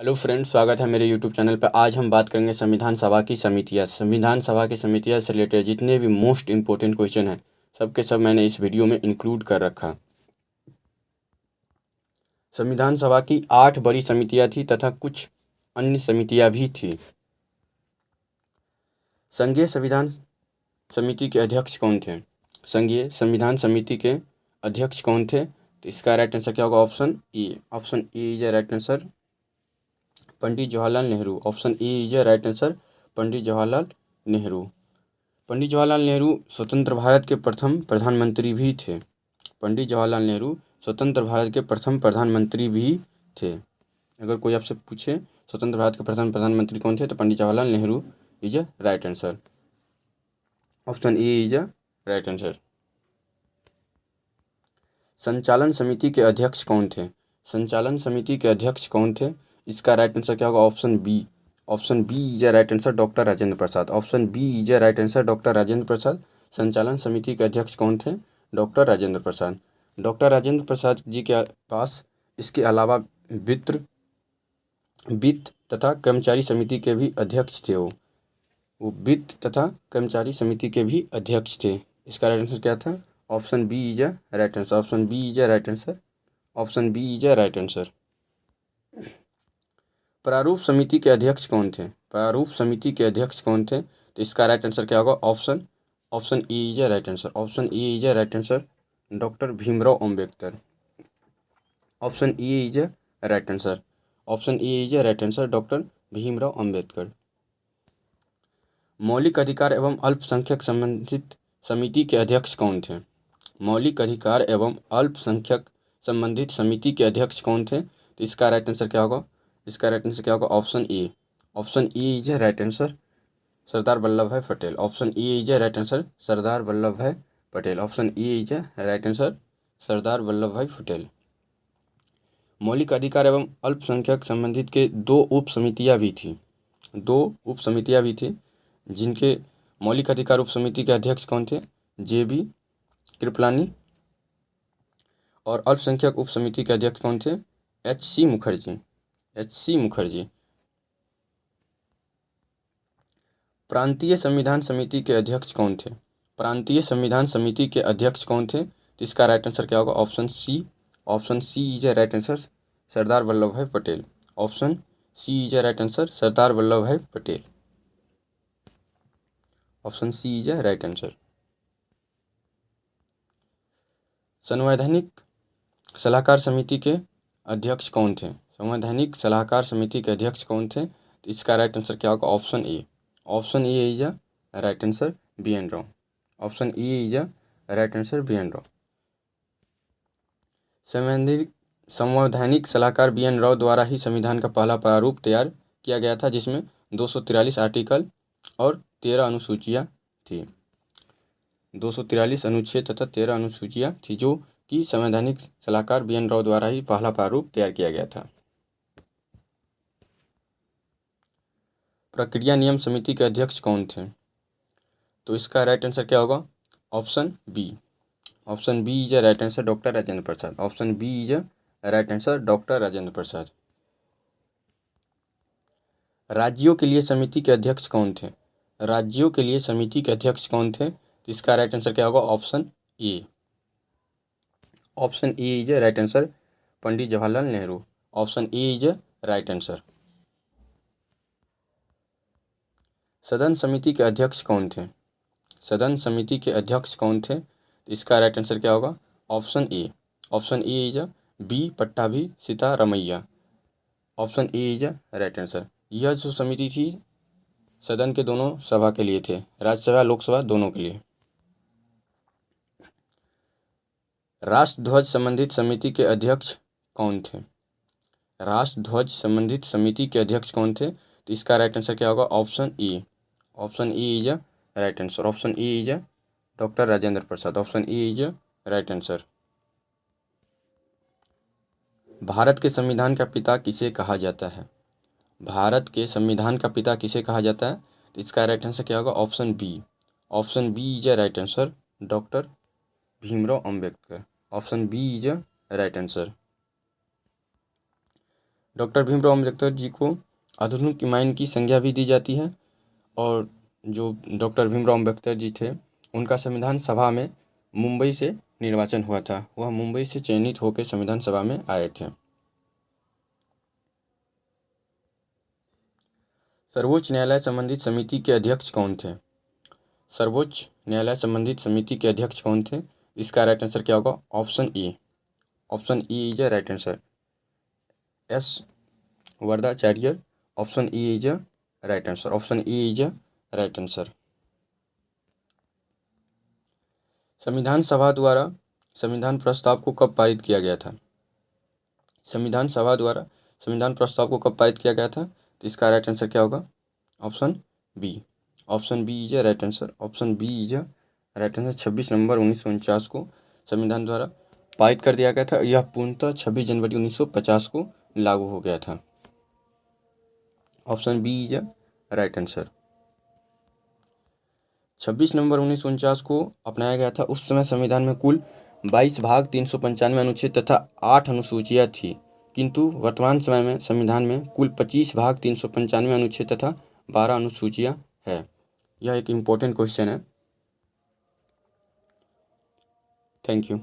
Hello friends, स्वागत है मेरे यूट्यूब चैनल पर। आज हम बात करेंगे संविधान सभा की समितियाँ। संविधान सभा की समितियाँ से रिलेटेड जितने भी मोस्ट इम्पोर्टेंट क्वेश्चन हैं सब के सब मैंने इस वीडियो में इंक्लूड कर रखा। संविधान सभा की 8 बड़ी समितियाँ थी तथा कुछ अन्य समितियाँ भी थी। संघीय संविधान समिति के अध्यक्ष कौन थे? संघीय संविधान समिति के अध्यक्ष कौन थे? तो इसका राइट आंसर क्या होगा? Option A is right answer, Pandit Jawaharlal Nehru. Option A is right answer, Pandit Jawaharlal Nehru. Pandit Jawaharlal Nehru स्वतंत्र भारत के प्रथम प्रधानमंत्री भी थे। पंडित जवाहरलाल नेहरू स्वतंत्र भारत के प्रथम प्रधानमंत्री भी थे। अगर कोई आपसे पूछे स्वतंत्र भारत के प्रथम प्रधानमंत्री कौन थे तो Pandit Jawaharlal Nehru is a right answer. Option A is a right answer. संचालन समिति के अध्यक्ष कौन थे? संचालन समिति के अध्यक्ष कौन थे? इसका राइट आंसर क्या होगा? Option B. Option B is a right answer, doctor Rajendra Prasad. Option B is a right answer, doctor Rajendra Prasad. संचालन समिति के अध्यक्ष कौन थे? डॉक्टर राजेंद्र प्रसाद। डॉक्टर राजेंद्र प्रसाद जी के पास इसके अलावा वित्त तथा कर्मचारी समिति के भी अध्यक्ष थे। वो वित्त तथा कर्मचारी समिति के भी अध्यक्ष थे। इसका राइट आंसर क्या था? Option B is a right answer. Option B is a right answer. Option B is a right answer. प्रारूप समिति के अध्यक्ष कौन थे? प्रारूप समिति के अध्यक्ष कौन थे? तो इसका राइट आंसर क्या होगा? Option A is a right answer. Option A is a right answer, doctor Bhimrao Ambedkar. Option A is a right answer. Option A is a right answer, doctor Bhimrao Ambedkar. मौलिक अधिकार एवं अल्पसंख्यक संबंधित समिति के अध्यक्ष कौन थे? मौलिक अधिकार एवं अल्पसंख्यक संबंधित समिति के अध्यक्ष कौन थे? तो इसका राइट आंसर क्या होगा? इसका राइट आंसर क्या होगा? Option A. Option A is a right answer, Sardar Vallabh भाई Patel. Option A is a right answer, Sardar Vallabh भाई Patel. Option A is a right answer, Sardar Vallabh भाई पटेल। मौलिक अधिकार एवं अल्पसंख्यक संबंधित के दो उप समितियाँ भी थी। दो उप समितियाँ भी थी जिनके मौलिक अधिकार उप समिति के अध्यक्ष कौन थे? जे.बी. कृपलानी। और अल्पसंख्यक उप समिति के अध्यक्ष कौन थे? एच.सी. मुखर्जी। एच.सी. मुखर्जी। प्रांतीय संविधान समिति के अध्यक्ष कौन थे? प्रांतीय संविधान समिति के अध्यक्ष कौन थे? तो इसका राइट आंसर क्या होगा? Option C. Option C is a right answer, Sardar Vallabh भाई Patel. Option C is a right answer, Sardar Vallabh भाई Patel. Option C is a right answer. संवैधानिक सलाहकार समिति के अध्यक्ष कौन थे? संवैधानिक सलाहकार समिति के अध्यक्ष कौन थे? तो इसका राइट आंसर क्या होगा? Option A. Option A is a right answer, BN. Rao. Option A is a right answer, BN. Rao. संवैधानिक सलाहकार बी.एन. राव द्वारा ही संविधान का पहला प्रारूप तैयार किया गया था जिसमें 243 आर्टिकल और 13 अनुसूचियाँ थी। 243 अनुच्छेद तथा 13 अनुसूचियाँ थी जो कि संवैधानिक सलाहकार बी.एन. राव द्वारा ही पहला प्रारूप तैयार किया गया था। प्रक्रिया नियम समिति के अध्यक्ष कौन थे? तो इसका राइट आंसर क्या होगा? Option B. Option B is a right answer, doctor Rajendra Prasad. Option B is a right answer, doctor Rajendra Prasad. राज्यों के लिए समिति के अध्यक्ष कौन थे? राज्यों के लिए समिति के अध्यक्ष कौन थे? तो इसका राइट आंसर क्या होगा? Option A. Option A is a right answer, Pandit Jawaharlal Nehru. Option A is a right answer. सदन समिति के अध्यक्ष कौन थे? सदन समिति के अध्यक्ष कौन थे? तो इसका राइट आंसर क्या होगा? Option A. Option A is a B Pattabhi Sitaramayya. Option A is a right answer. यह जो समिति थी सदन के दोनों सभा के लिए थे, राज्यसभा लोकसभा दोनों के लिए। राष्ट्रध्वज संबंधित समिति के अध्यक्ष कौन थे? राष्ट्रध्वज संबंधित समिति के अध्यक्ष कौन थे? तो इसका राइट आंसर क्या होगा? Option A. Option A is a right answer. Option A is a doctor Rajendra Prasad. Option A is a right answer. Bharat के संविधान का पिता किसे कहा जाता है? भारत के संविधान का पिता किसे कहा जाता है? तो इसका राइट आंसर क्या होगा? Option B. Option B is a right answer, doctor Bhimrao Ambedkar. Option B is a right answer. Doctor Bhimrao Ambedkar ji को आधुनिक माइन की संज्ञा भी दी जाती है। और जो डॉक्टर भीमराव अम्बेडकर जी थे उनका संविधान सभा में मुंबई से निर्वाचन हुआ था। वह मुंबई से चयनित होकर संविधान सभा में आए थे। सर्वोच्च न्यायालय संबंधित समिति के अध्यक्ष कौन थे? सर्वोच्च न्यायालय संबंधित समिति के अध्यक्ष कौन थे? इसका राइट आंसर क्या होगा? Option E. Option E is a right answer. S Varadachariar. Option E is a right answer. Option E is a right answer. संविधान सभा द्वारा संविधान प्रस्ताव को कब पारित किया गया था? संविधान सभा द्वारा संविधान प्रस्ताव को कब पारित किया गया था? तो इसका राइट आंसर क्या होगा? Option B. Option B is a right answer. Option B is a right answer. 26 नवंबर 1949 को संविधान द्वारा पारित कर दिया गया था। यह पूर्णतः 26 जनवरी 1950 को लागू हो गया था। Option B is a right answer. 26 नवंबर 1949 को अपनाया गया था। उस समय संविधान में कुल 22 भाग 395 अनुच्छेद तथा 8 अनुसूचियाँ थी, किंतु वर्तमान समय में संविधान में कुल 25 भाग 395 अनुच्छेद तथा 12 अनुसूचियाँ है। यह एक इम्पोर्टेंट क्वेश्चन है। Thank you.